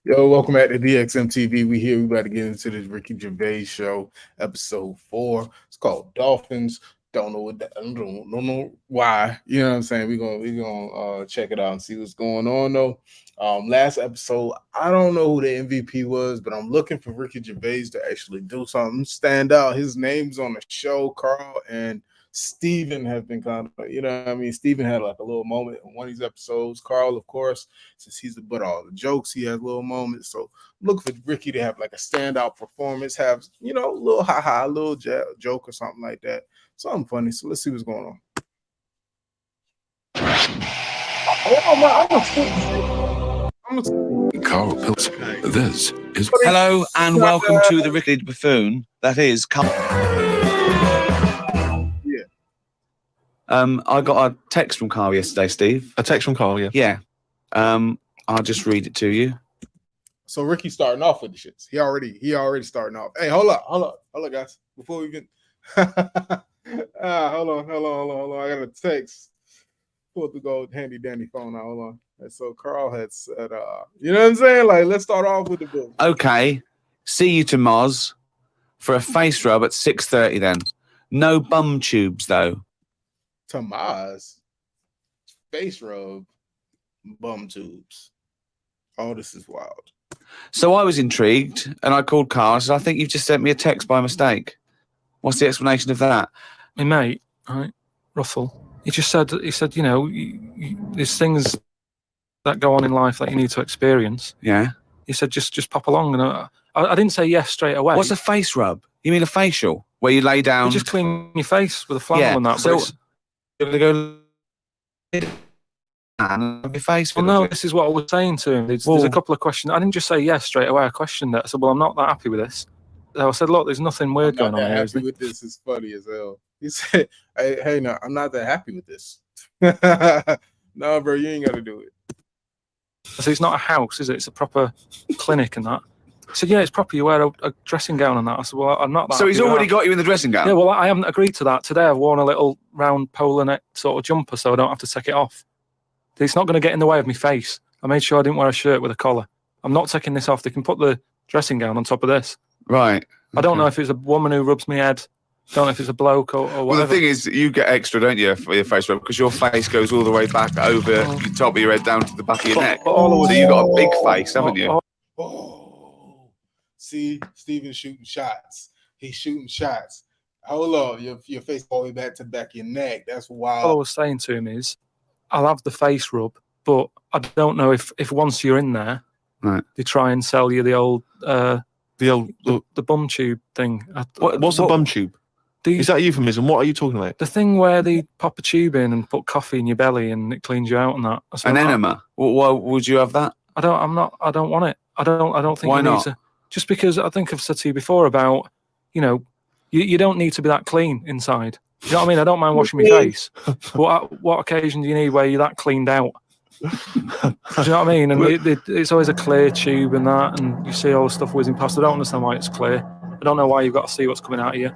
Yo, welcome back to DXMTV. We here. We about to get into this Ricky Gervais show, episode 4. It's called Dolphins. Don't know what that, don't know why. You know what I'm saying? We're gonna check it out and see what's going on though. Last episode, I don't know who the MVP was, but I'm looking for Ricky Gervais to actually do something, stand out. His name's on the show. Carl and Steven have been kind of, you know what I mean? Steven had like a little moment in one of these episodes. Carl, of course, since he's the butt of all the jokes, he has little moments. So look for Ricky to have like a standout performance, have, you know, a little ha-ha, a little joke or something like that. Something funny. So let's see what's going on. Carl Pills. This is. Hello and welcome to the Ricky Buffoon. That is Carl. I got a text from Carl yesterday, Steve. A text from Carl, yeah. Yeah. I'll just read it to you. So Ricky's starting off with the shits. He already starting off. Hey, hold up, guys. Before we even hold on. I got a text. Pull the gold handy dandy phone out. Hold on. And so Carl had said, you know what I'm saying? Like, let's start off with the book. Okay. See you to Moz for a face rub at 6:30 then. No bum tubes though. Tamaz, face rub, bum tubes. Oh, this is wild. So I was intrigued and I called Carl and said, I think you've just sent me a text by mistake. What's the explanation of that? My mate, right, Russell, he said, you know, there's things that go on in life that you need to experience. Yeah. He said, just pop along. And I didn't say yes straight away. What's a face rub? You mean a facial? Where you lay down? You just clean your face with a flannel and that. So you're going to go and your face? Well, no, this is what I was saying to him. There's a couple of questions. I didn't just say yes straight away. I questioned it. I said, well, I'm not that happy with this. So I said, look, there's nothing weird going on here. Happy with this is funny as hell. He said, hey, no, I'm not that happy with this. No, bro, you ain't got to do it. I said, it's not a house, is it? It's a proper clinic and that. He said, yeah, it's proper. You wear a dressing gown and that. I said, well, I'm not that. So he's already got you in the dressing gown? Yeah, well, I haven't agreed to that. Today I've worn a little round polar neck sort of jumper so I don't have to take it off. It's not going to get in the way of my face. I made sure I didn't wear a shirt with a collar. I'm not taking this off. They can put the dressing gown on top of this. Right. Okay. I don't know if it's a woman who rubs my head. Don't know if it's a bloke or whatever. Well, the thing is, you get extra, don't you, for your face rub, because your face goes all the way back over the top of your head down to the back of your neck. So you've got a big face, haven't you? See, Steven's shooting shots. He's shooting shots. Hold on, your face all the way back to the back of your neck. That's wild. All I was saying to him is, I'll have the face rub, but I don't know if once you're in there, right, they try and sell you the bum tube thing. What's a bum tube? Is that a euphemism? What are you talking about? The thing where they pop a tube in and put coffee in your belly and it cleans you out and that. An enema? Why would you have that? I don't want it. I don't think. Why not? Need to, just because I think I've said to you before about, you know, you don't need to be that clean inside. You know what I mean? I don't mind washing my face, but what occasion do you need where you're that cleaned out? Do you know what I mean? And it's always a clear tube and that, and you see all the stuff whizzing past. I don't understand why it's clear. I don't know why you've got to see what's coming out of you.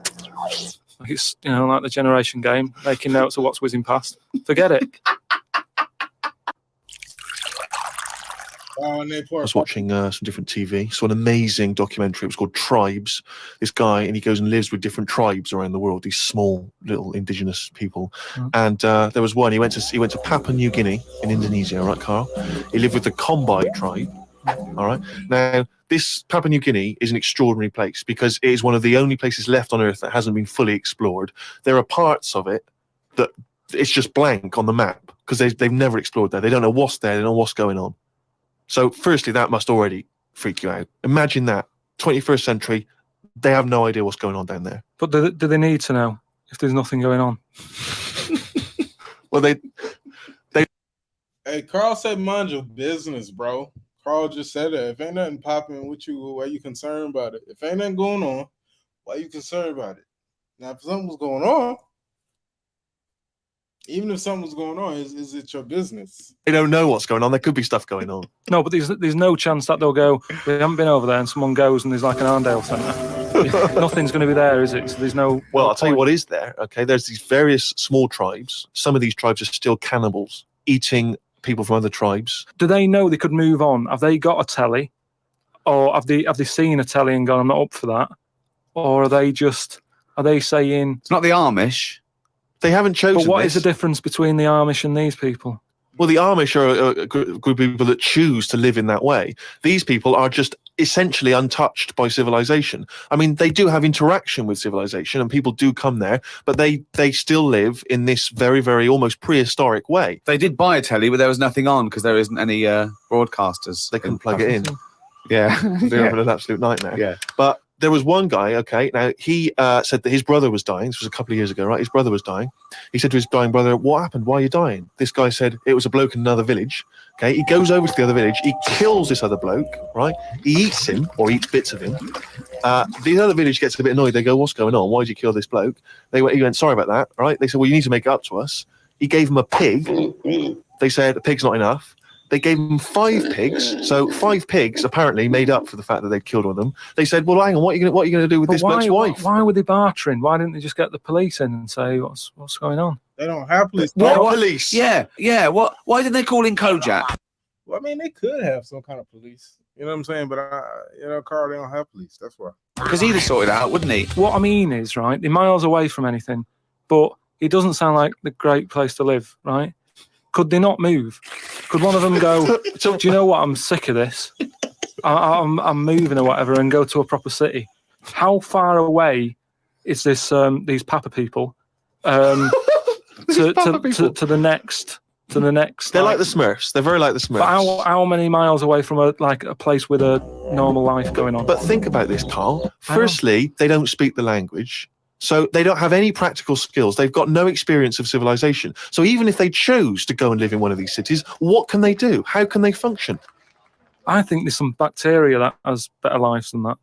Like it's, you know, like the generation game, making notes of what's whizzing past. Forget it. I was watching some different TV. Saw an amazing documentary. It was called Tribes. This guy, and he goes and lives with different tribes around the world. These small little indigenous people. And there was one. He went to Papua New Guinea in Indonesia. All right, Carl. He lived with the Kombai tribe. All right. Now, this Papua New Guinea is an extraordinary place because it is one of the only places left on Earth that hasn't been fully explored. There are parts of it that it's just blank on the map because they've never explored there. They don't know what's there. They don't know what's going on. So firstly, that must already freak you out. Imagine that, 21st century, they have no idea what's going on down there. But do they need to know if there's nothing going on? Well, they. Hey, Carl said, mind your business, bro. Carl just said that. If ain't nothing popping with you, why you concerned about it? If ain't nothing going on, why you concerned about it? Now, if something was going on, even if something was going on, is it your business? They don't know what's going on. There could be stuff going on. No, but there's no chance that they'll go, we haven't been over there, and someone goes and there's like an Arndale centre. Nothing's going to be there, is it? So there's no... Well, I'll tell you what is there, okay? There's these various small tribes. Some of these tribes are still cannibals, eating people from other tribes. Do they know they could move on? Have they got a telly? or have they seen a telly and gone, I'm not up for that, or are they saying It's not the Amish. They haven't chosen. But what is this. the difference between the Amish and these people? Well, the Amish are a group of people that choose to live in that way. These people are just essentially untouched by civilization. I mean, they do have interaction with civilization and people do come there, but they still live in this very, very almost prehistoric way. They did buy a telly, but there was nothing on because there isn't any broadcasters. They couldn't plug it in. Yeah. They're having an absolute nightmare. Yeah. But there was one guy, okay, now he said that his brother was dying. This was a couple of years ago, right? His brother was dying. He said to his dying brother, what happened? Why are you dying? This guy said, it was a bloke in another village. Okay, he goes over to the other village. He kills this other bloke, right? He eats him or eats bits of him. The other village gets a bit annoyed. They go, what's going on? Why did you kill this bloke? He went, sorry about that, right? They said, well, you need to make it up to us. He gave him a pig. They said, a pig's not enough. They gave him 5 pigs. So 5 pigs apparently made up for the fact that they'd killed one of them. They said, well, hang on, what are you going to do with this bloke's wife? Why were they bartering? Why didn't they just get the police in and say, what's going on? They don't have police. What police? Yeah. Why didn't they call in Kojak? Well, I mean, they could have some kind of police. You know what I'm saying? But, Carl, they don't have police. That's why. Because he'd have sorted it out, wouldn't he? What I mean is, right, they're miles away from anything, but it doesn't sound like the great place to live, right? Could they not move? Could one of them go, do you know what? I'm sick of this. I'm moving or whatever and go to a proper city. How far away is this? These Papa people to the next? They're like the Smurfs. They're very like the Smurfs. But how many miles away from a place with a normal life going on? But think about this, Carl. Firstly, they don't speak the language. So they don't have any practical skills. They've got no experience of civilization. So even if they chose to go and live in one of these cities, what can they do? How can they function? I think there's some bacteria that has better lives than that.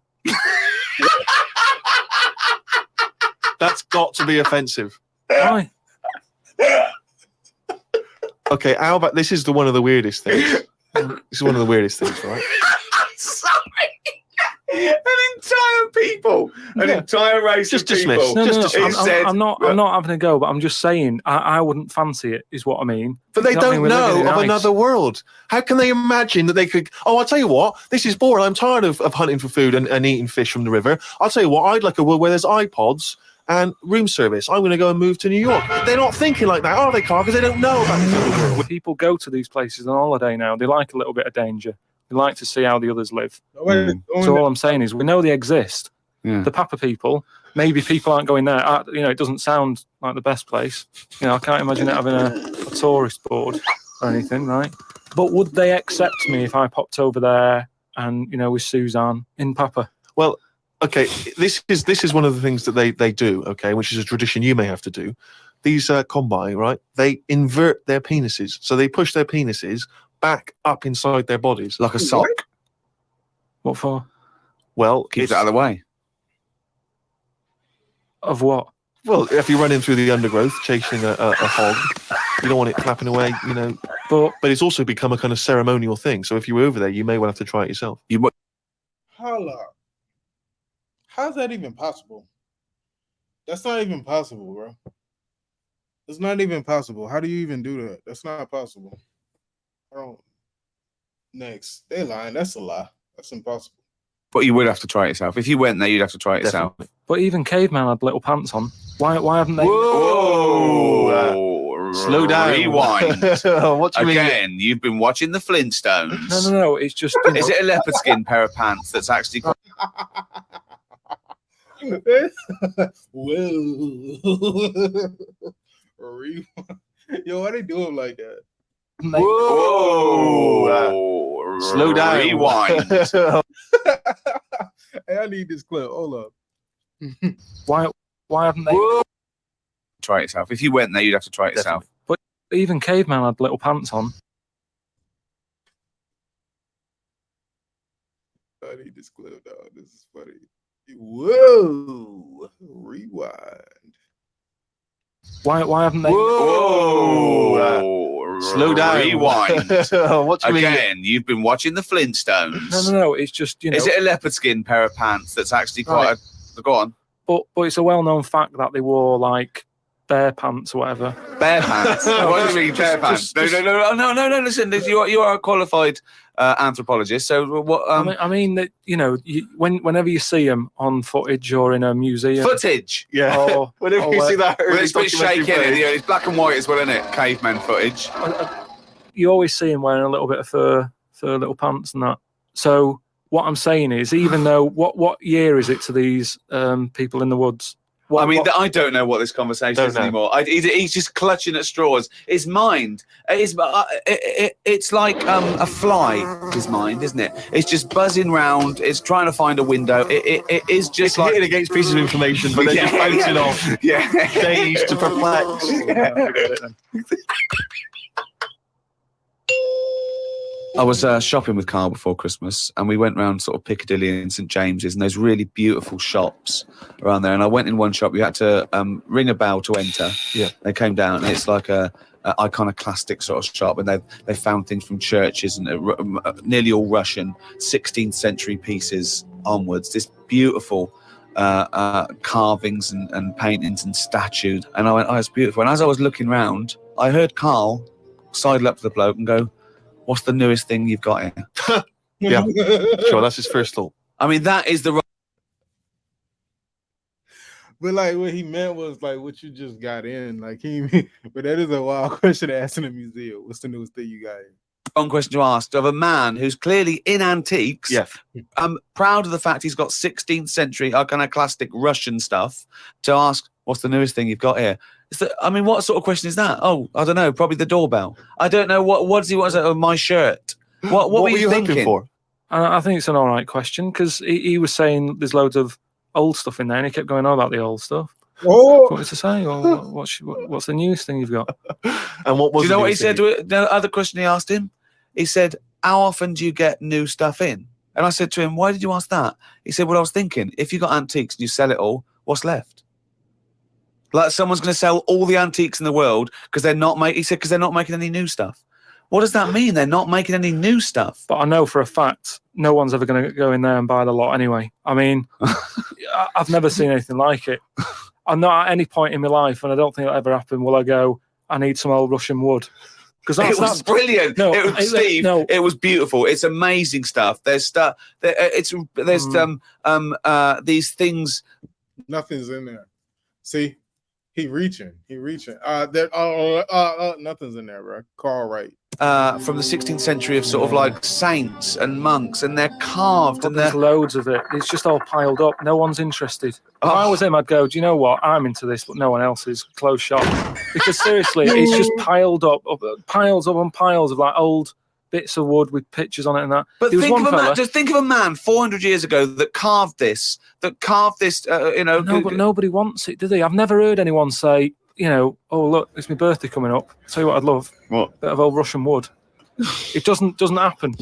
That's got to be offensive. Why? Okay, how about this is one of the weirdest things. This is one of the weirdest things, right? Sorry. An entire race Just of people. dismiss. I'm not having a go, but I'm just saying I wouldn't fancy it, is what I mean. But they You know what I don't mean? We're living know in of ice. another world. How can they imagine that they could? Oh, I'll tell you what. This is boring. I'm tired of hunting for food and eating fish from the river. I'll tell you what. I'd like a world where there's iPods and room service. I'm going to go and move to New York. They're not thinking like that, are they, Carl? Because they don't know about this other world. People go to these places on holiday now. They like a little bit of danger. They like to see how the others live. So all I'm saying is we know they exist. Yeah. The Papa people, maybe people aren't going there. It doesn't sound like the best place. I can't imagine it having a tourist board or anything, right? But would they accept me if I popped over there and, with Suzanne in Papa? Well, okay, this is one of the things that they do, okay, which is a tradition you may have to do. These combi, right? They invert their penises. So they push their penises back up inside their bodies. Like a sock. What for? Well, Keeps it out of the way. Of what? Well, if you're running through the undergrowth chasing a hog, you don't want it flapping away, But it's also become a kind of ceremonial thing. So if you were over there, you may well have to try it yourself. Hold up. How's that even possible? That's not even possible, bro. It's not even possible. How do you even do that? That's not possible. Next. They're lying. That's a lie. That's impossible. But you would have to try it yourself. If you went there, you'd have to try it yourself. But even caveman had little pants on. Why haven't they? Whoa! Slow down. Rewind. What do you mean? Again, you've been watching the Flintstones. No. It's just. Is it a leopard skin pair of pants that's actually quite... Whoa. Yo, why they do them like that? Whoa! Slow down. Rewind. Hey, I need this clip. Hold up. Why haven't they? Try it yourself. If you went there, you'd have to try it yourself. But even caveman had little pants on. I need this clip, dog. This is funny. Whoa! Rewind. Why haven't they? Whoa! Slow down. Rewind. What do you mean? Again, you've been watching the Flintstones. No. It's just Is it a leopard skin pair of pants that's actually quite a... Go on. But it's a well-known fact that they wore bear pants or whatever. Bear pants. What do you mean, bear pants? No. Listen, you are a qualified anthropologist. So what? I mean that whenever you see them on footage or in a museum, Footage. Yeah. Or, Whenever you see that Well, early it's a bit documentary shaky, isn't it? footage. It's black and white as well, isn't it? Caveman footage. you always see them wearing a little bit of fur little pants and that. So what I'm saying is, even though what year is it to these people in the woods? I don't know what this conversation is anymore. He's just clutching at straws. His mind, it's like a fly. His mind, isn't it? It's just buzzing round. It's trying to find a window. It is just It's like hitting against pieces of information, but then just bouncing off. Yeah, Dazed to perplex. I was shopping with Carl before Christmas, and we went round sort of Piccadilly and St James's, and there's really beautiful shops around there. And I went in one shop. You had to ring a bell to enter. Yeah, they came down, and it's like a iconoclastic sort of shop, and they found things from churches and nearly all Russian 16th century pieces onwards. This beautiful carvings and paintings and statues. And I went, oh, it's beautiful. And as I was looking round, I heard Carl sidle up to the bloke and go, "What's the newest thing you've got here?" yeah, sure. That's his first thought. I mean, that is the. But like what he meant was like what you just got in. Like but that is a wild question to ask in a museum. What's the newest thing you got in? Wrong question to ask of a man who's clearly in antiques. Yeah. I'm proud of the fact he's got 16th century iconoclastic Russian stuff to ask, "What's the newest thing you've got here?" What sort of question is that? Oh, I don't know. Probably the doorbell. I don't know. What does he want? My shirt. What were you thinking? hoping for? I think it's an all right question, because he was saying there's loads of old stuff in there, and he kept going on about the old stuff. Oh, What was to say? Or what's the newest thing you've got? And what was? Do you know what he said? The other question he asked him. He said, "How often do you get new stuff in?" And I said to him, "Why did you ask that?" He said, "Well, I was thinking, if you got antiques and you sell it all, what's left? Like someone's going to sell all the antiques in the world because they're not making." He said, "Because they're not making any new stuff." What does that mean? They're not making any new stuff. But I know for a fact no one's ever going to go in there and buy the lot anyway. I mean, I've never seen anything like it. I'm not at any point in my life, and I don't think it'll ever happen, will I go, "I need some old Russian wood." Because it was brilliant. No, it was, Steve. No. It was beautiful. It's amazing stuff. There's stuff. There's these things. Nothing's in there. See, he reaching. Nothing's in there, bro. Carl Wright. From the 16th century of sort of like saints and monks, and they're carved, and there's loads of it. It's just all piled up. No one's interested. If I was him, I'd go, "Do you know what? I'm into this, but no one else is." Close shop. Because seriously, it's just piles up on piles of like old bits of wood with pictures on it and that. But just think of a man 400 years ago that carved this. No, but nobody wants it, do they? I've never heard anyone say, "Oh, look, it's my birthday coming up. I'll tell you what I'd love. What? A bit of old Russian wood." It doesn't happen.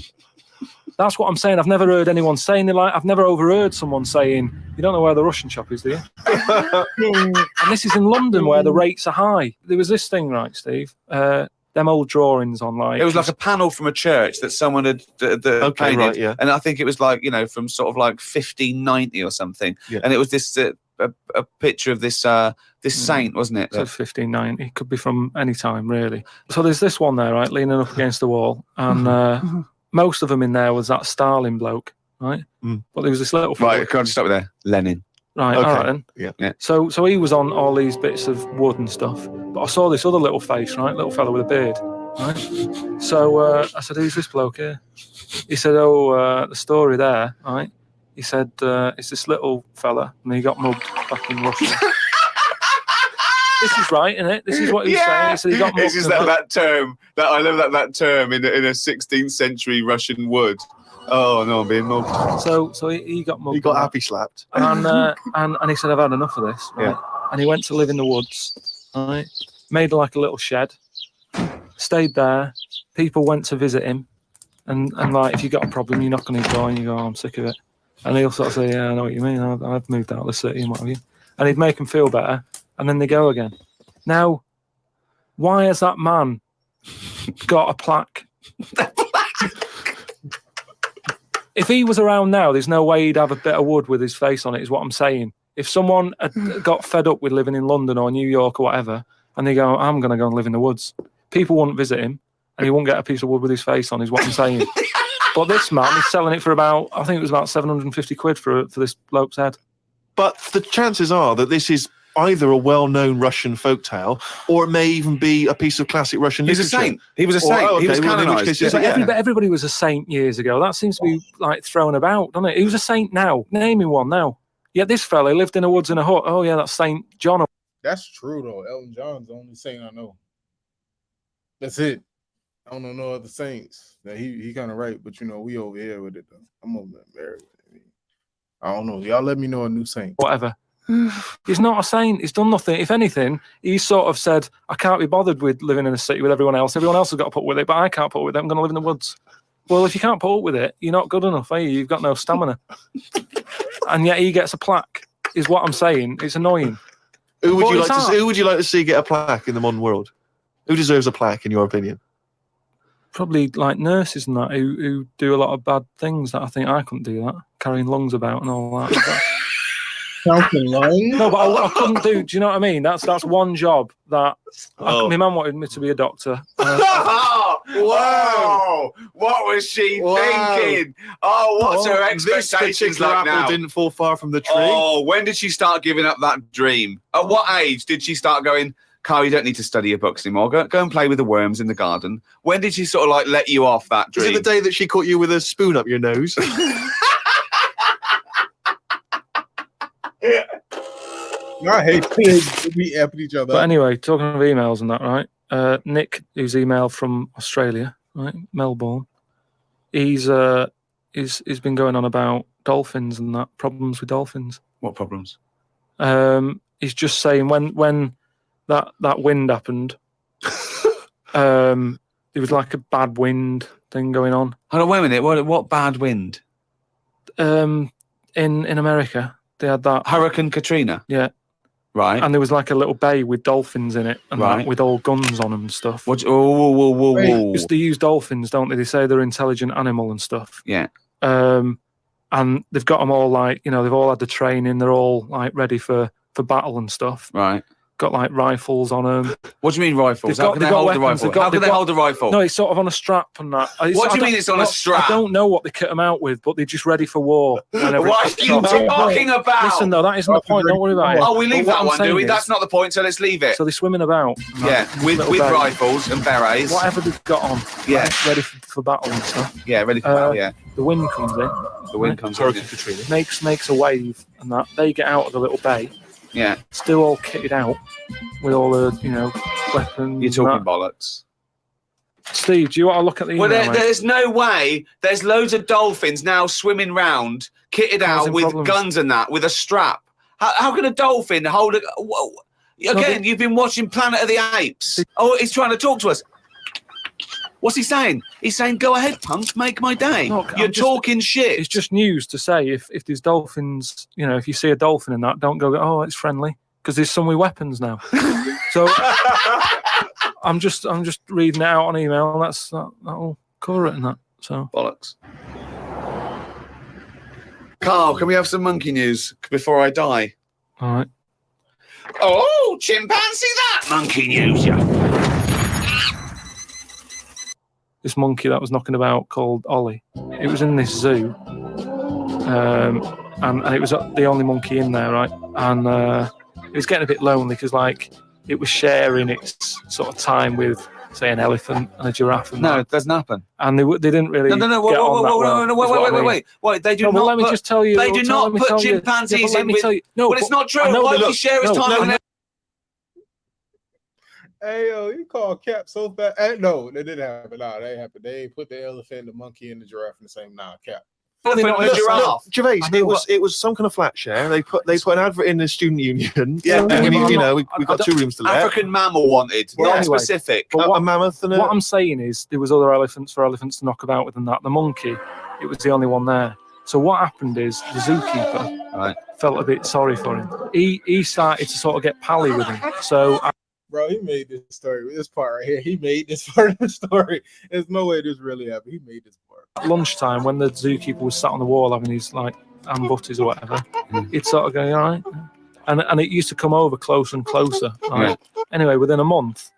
That's what I'm saying. I've never heard anyone saying I've never overheard someone saying, "You don't know where the Russian shop is, do you?" And this is in London where the rates are high. There was this thing, right, Steve? Them old drawings on like... It was like a panel from a church that someone had painted. Right, yeah. And I think it was like, from sort of like 1590 or something. Yeah. And it was this a picture of this saint, wasn't it? So 1590. It could be from any time, really. So there's this one there, right, leaning up against the wall. And most of them in there was that Stalin bloke, right? But there was this little... Right, can I just stop there? Lenin. Right, okay. all right then. Yeah. So he was on all these bits of wood and stuff. But I saw this other little face, right? Little fella with a beard, right? So I said, "Who's this bloke here?" He said, "Oh, the story there, right?" He said, "It's this little fella, and he got mugged back in Russia." This is right, isn't it? This is what he was saying. He said he got mugged. This is that term. I love that term in a 16th century Russian wood. Oh no, I'm being mugged. So he got mugged. He got happy slapped. And he said, "I've had enough of this." Right? Yeah. And he went to live in the woods. Right. Made like a little shed. Stayed there. People went to visit him, and like if you got a problem, you knock on his door and you go, "Oh, I'm sick of it." And he'll sort of say, "Yeah, I know what you mean. I've moved out of the city and what have you." And he'd make them feel better, and then they go again. Now, why has that man got a plaque? If he was around now, there's no way he'd have a bit of wood with his face on it, is what I'm saying. If someone had got fed up with living in London or New York or whatever, and they go, I'm going to go and live in the woods, people wouldn't visit him, and he wouldn't get a piece of wood with his face on, is what I'm saying. But this man, he's selling it for about, I think it was about 750 quid for this bloke's head. But the chances are that this is either a well-known Russian folktale, or it may even be a piece of classic Russian literature. He's a saint. He was a saint. He was canonised. Everybody was a saint years ago. That seems to be like thrown about, doesn't it? He was a saint now. Name him one now. Yeah, this fella lived in the woods in a hut. Oh yeah, that's Saint John. That's true though. Elton John's the only saint I know. That's it. I don't know no other saints. That he kind of right, but we over here with it though. I'm over there married with it. I don't know. Y'all let me know a new saint. Whatever. He's not a saint. He's done nothing. If anything, he's sort of said, I can't be bothered with living in a city with everyone else. Everyone else has got to put up with it, but I can't put up with it. I'm going to live in the woods. Well, if you can't put up with it, you're not good enough, are you? You've got no stamina. And yet he gets a plaque, is what I'm saying. It's annoying. Who would you like to see get a plaque in the modern world? Who deserves a plaque, in your opinion? Probably like nurses and that who do a lot of bad things that I think I couldn't do that. Carrying lungs about and all that. Counting lungs? No, but I couldn't do. Do you know what I mean? That's one job that my mum wanted me to be a doctor. Whoa! What was she thinking? Oh, what's her expectations like now? Didn't fall far from the tree. Oh, when did she start giving up that dream? At what age did she start going, Carl, you don't need to study your books anymore. Go and play with the worms in the garden. When did she sort of like let you off that dream? Is it the day that she caught you with a spoon up your nose? I hate kids. We app each other. But anyway, talking of emails and that, right? Nick, who's emailed from Australia, right, Melbourne, he's been going on about dolphins and that, problems with dolphins. What problems? He's just saying when that wind happened, there was like a bad wind thing going on. Hold on, wait a minute. What bad wind? In America, they had that Hurricane Katrina. Yeah. Right. And there was like a little bay with dolphins in it, and that, with all guns on them and stuff. Whoa. Because they use dolphins, don't they? They say they're an intelligent animal and stuff. Yeah. And they've got them all like, they've all had the training. They're all like ready for battle and stuff. Right. Got like rifles on them. What do you mean rifles? How can they hold a rifle? How can they hold a rifle? No, it's sort of on a strap and that. What do you mean it's on a strap? I don't know what they kit them out with, but they're just ready for war. What are you talking about? Listen, though, that isn't the point. Don't worry about it. Oh, we leave that one, do we? That's not the point, so let's leave it. So they're swimming about. Yeah, with rifles and berets. Whatever they've got on. Yeah. Ready for battle and stuff. Yeah, ready for battle, yeah. The wind comes in. The wind comes in. Makes a wave and that. They get out of the little bay. Yeah. Still all kitted out with all the, weapons. You're talking bollocks. Steve, do you want to look at the email? Well, there's no way. There's loads of dolphins now swimming round, kitted out with guns and that, with a strap. How can a dolphin hold a... Again, you've been watching Planet of the Apes. Oh, he's trying to talk to us. What's he saying? He's saying, go ahead, punk, make my day. Look, you're talking shit. It's just news to say if there's dolphins, if you see a dolphin in that, don't go, oh, it's friendly, because there's some with weapons now. So I'm just reading it out on email, and that'll cover it and that. So bollocks. Carl, can we have some monkey news before I die? All right. Oh, chimpanzee that monkey news, yeah. This monkey that was knocking about called Ollie. It was in this zoo, and it was the only monkey in there, right? And it was getting a bit lonely because, it was sharing its sort of time with, say, an elephant and a giraffe. And it doesn't happen. And they didn't really. Wait, they do not. Well, let me just tell you. They do not put chimpanzees in with. No, but it's not true. Why would he share his time with? Hey, yo, you call Cap so fast. No, that didn't happen. No, that happened. They put the elephant, the monkey, and the giraffe in the same Cap. Elephant and a giraffe. Gervais, it was some kind of flat share. They put an advert in the student union. Yeah, we've got 2 rooms to let. African mammal wanted, not specific. But a mammoth and what I'm saying is there was other elephants for elephants to knock about with than that. The monkey, it was the only one there. So what happened is the zookeeper felt a bit sorry for him. He started to sort of get pally with him. So. Bro, he made this story. This part right here, he made this part of the story. There's no way this really happened. He made this part. At lunchtime, when the zookeeper was sat on the wall having his ambutties or whatever, he'd sort of go, all right. And it used to come over closer and closer. Right? Yeah. Anyway, within a month,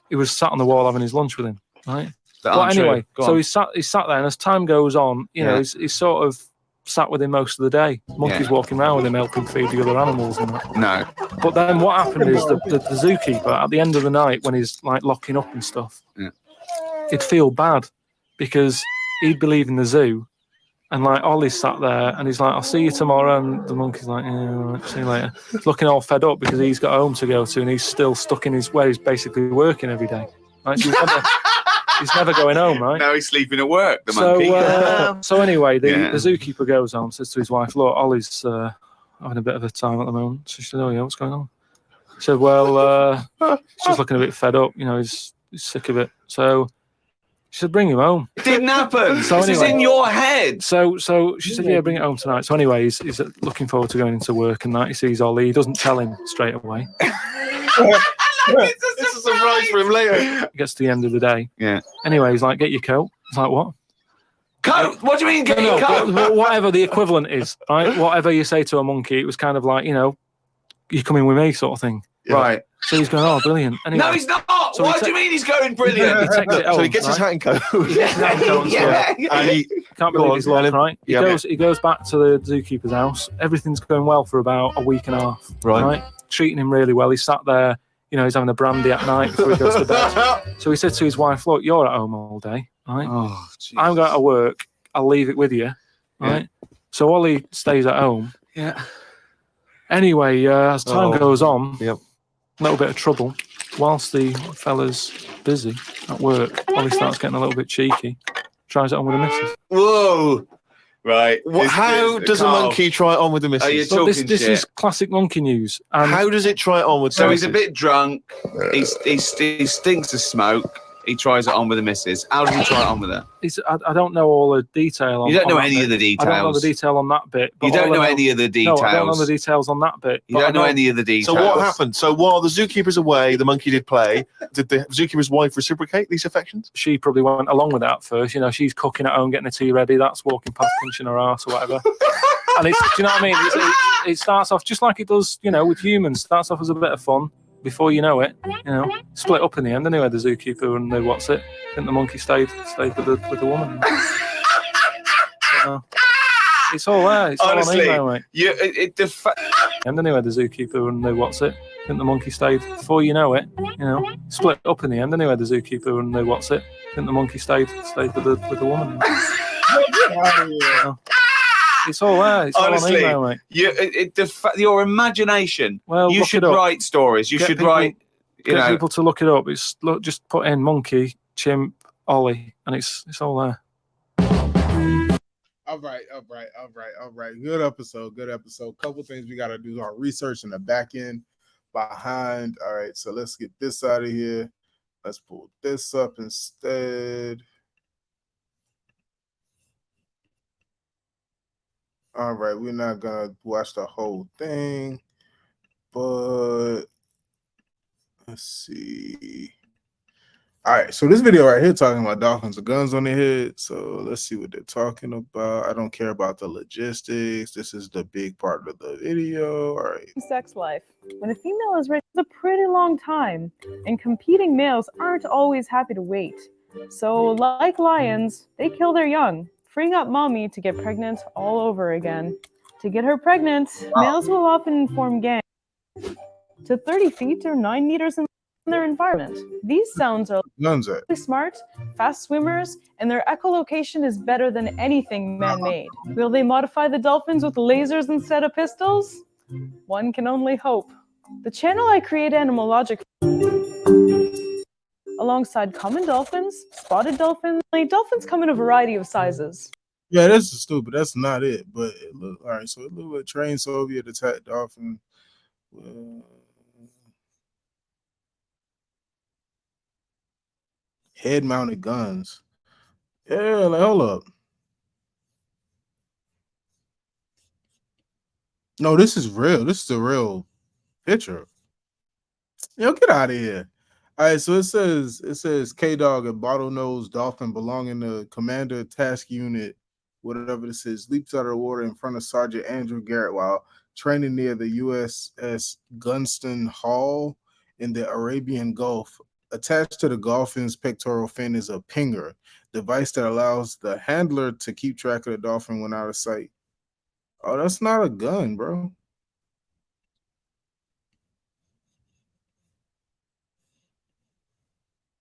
he was sat on the wall having his lunch with him. Right. But anyway, so he's sat there, and as time goes on, you know, he's sort of sat with him most of the day. Monkeys walking around with him, helping feed the other animals and that. No. But then what happened is the zookeeper, at the end of the night, when he's like locking up and stuff, he'd feel bad because he'd believe in the zoo. And like Ollie's sat there and he's like, I'll see you tomorrow. And the monkey's like, yeah, all right, see you later. He's looking all fed up because he's got home to go to and he's still stuck in where he's basically working every day. Right? So he's never going home, right? Now he's sleeping at work, the monkey. So anyway, the zookeeper goes home, says to his wife, look, Ollie's having a bit of a time at the moment. So she said, oh yeah, what's going on? He said, well, he's just looking a bit fed up. You know, he's sick of it. So she said, bring him home. It didn't happen. So this is in your head. So she said, yeah, bring it home tonight. So anyway, he's looking forward to going into work and that. He sees Ollie. He doesn't tell him straight away. It's a surprise for him later. He gets to the end of the day. Yeah. Anyway, he's like, get your coat. He's like, what? Coat? What do you mean, get your coat? Whatever the equivalent is, right? Whatever you say to a monkey, it was kind of like, you know, you're coming with me sort of thing. Yeah. Right. So he's going, oh, brilliant. Anyway, no, he's not. So what do you mean he's going brilliant? He takes it home, so he gets his hat and coat. And he can't believe his luck, right? He goes back to the zookeeper's house. Everything's going well for about a week and a half. Right? Treating him really well. He's sat there, you know, he's having a brandy at night before he goes to bed. So he said to his wife, look, you're at home all day, right? Oh, I'm going to work. I'll leave it with you, right? So Ollie stays at home. Yeah. Anyway, as time goes on, Yep. a little bit of trouble. Whilst the fella's busy at work, Ollie starts getting a little bit cheeky. Tries it on with the missus. Whoa. Right. How does a monkey try it on with the missus? Are you talking shit? This is classic monkey news. And how does it try it on with the missus? So he's a bit drunk. He stinks of smoke. He tries it on with the missus. How does he try it on with her? I don't know all the detail. You don't know any of the details. I don't know the detail on that bit. You don't know any of the details. No, I don't know the details on that bit. You don't know any of the details. So what happened? So while the zookeeper's away, the monkey did play. Did the zookeeper's wife reciprocate these affections? She probably went along with that at first. You know, she's cooking at home, getting the tea ready. That's walking past, pinching her ass or whatever. And it's, do you know what I mean? It starts off just like it does, you know, with humans. Starts off as a bit of fun. Before you know it, you know, split up in the end. Anyway, the zookeeper and the what's it? I think the monkey stayed with the woman. So, it's all there. It's honestly, all on email, mate. And anyway, the zookeeper and the what's it? I think the monkey stayed. Before you know it, you know, split up in the end. Anyway, the zookeeper and the what's it? I think the monkey stayed with the woman. It's all there. It's honestly, all on email, mate. Your imagination. Well, you should write stories. You should write. Get people to look it up. It's just put in monkey, chimp, Ollie, and it's all there. All right. Good episode. Couple things we gotta do our research in the back end behind. All right, so let's get this out of here. Let's pull this up instead. All right, we're not gonna watch the whole thing, but let's see. All right, so this video right here talking about dolphins with guns on their head. So let's see what they're talking about. I don't care about the logistics. This is the big part of the video. All right. Sex life. When a female is ready, it's a pretty long time, and competing males aren't always happy to wait. So, like lions, they kill their young, freeing up mommy to get pregnant all over again. To get her pregnant, males will often form gangs to 30 feet or 9 meters in their environment. These sounds are really smart, fast swimmers, and their echolocation is better than anything man-made. Will they modify the dolphins with lasers instead of pistols? One can only hope. The channel I create Animal Logic alongside common dolphins, spotted dolphins. Dolphins come in a variety of sizes. Yeah, this is stupid. That's not it. But it look all right. So it looked like trained Soviet attack dolphin. Head-mounted guns. Yeah, like hold up. No, this is real. This is a real picture. Yo, get out of here. All right, so it says K-Dog, a bottlenose dolphin belonging to Commander Task Unit whatever this is, leaps out of the water in front of Sergeant Andrew Garrett while training near the USS Gunston Hall in the Arabian Gulf. Attached to the dolphin's pectoral fin is a pinger, device that allows the handler to keep track of the dolphin when out of sight. Oh, that's not a gun, bro.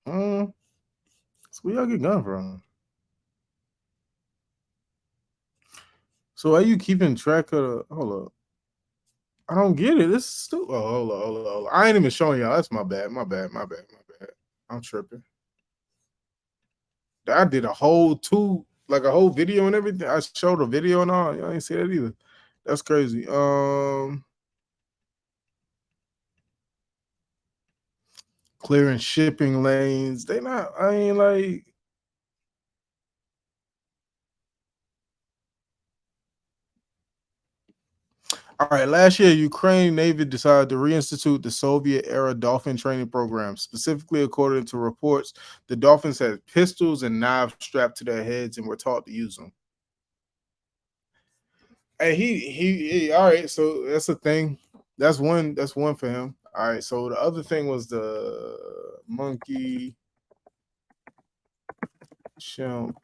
So where y'all get gun from? So are you keeping track of the, hold up. I don't get it. This is still, oh, hold on. I ain't even showing y'all. That's my bad. I'm tripping. I did a whole a whole video and everything. I showed a video and all. Y'all ain't see that either. That's crazy. Clearing shipping lanes. They not, I ain't like, all right, last year, Ukraine Navy decided to reinstitute the Soviet-era Dolphin training program. Specifically, according to reports, the Dolphins had pistols and knives strapped to their heads and were taught to use them. Hey, he all right, so that's a thing. That's one for him. All right, so the other thing was the monkey Chimp.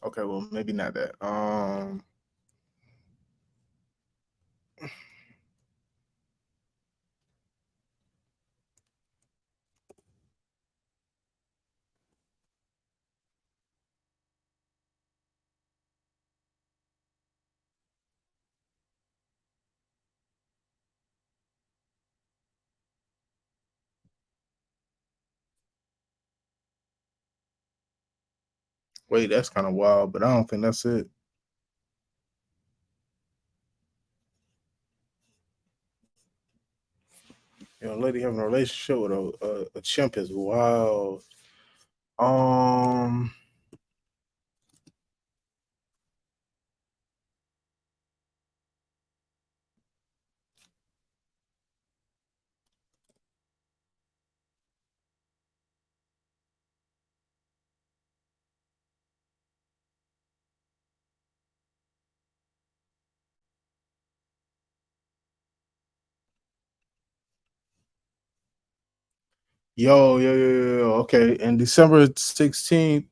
Okay, well, maybe not that. Wait, that's kind of wild, but I don't think that's it. You know, a lady having a relationship with a chimp is wild. Yo. Okay. In December 16th,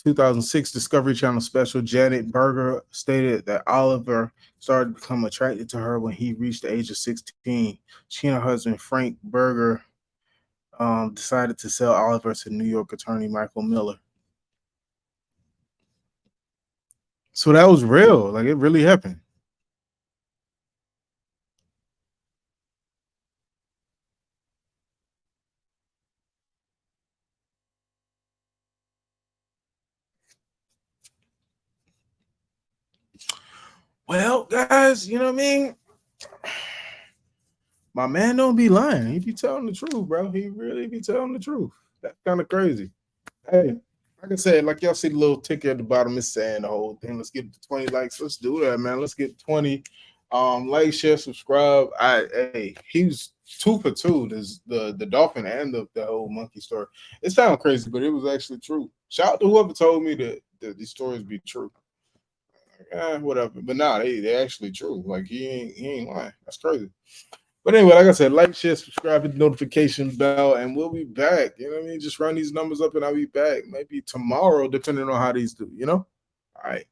2006, Discovery Channel special, Janet Berger stated that Oliver started to become attracted to her when he reached the age of 16. She and her husband, Frank Berger, decided to sell Oliver to New York attorney Michael Miller. So that was real. Like, it really happened. Well, guys, you know what I mean? My man don't be lying. He be telling the truth, bro. He really be telling the truth. That's kind of crazy. Hey, like I said, like y'all see the little ticker at the bottom, it's saying the whole thing. Let's get to 20 likes. Let's do that, man. Let's get 20. Like, share, subscribe. He's 2 for 2. There's the dolphin and the whole monkey story. It sounds crazy, but it was actually true. Shout out to whoever told me that these stories be true. Whatever. But nah, they actually true. Like, he ain't lying. That's crazy. But anyway, like I said, like, share, subscribe, hit the notification bell, and we'll be back. You know what I mean? Just run these numbers up and I'll be back. Maybe tomorrow, depending on how these do, you know? All right.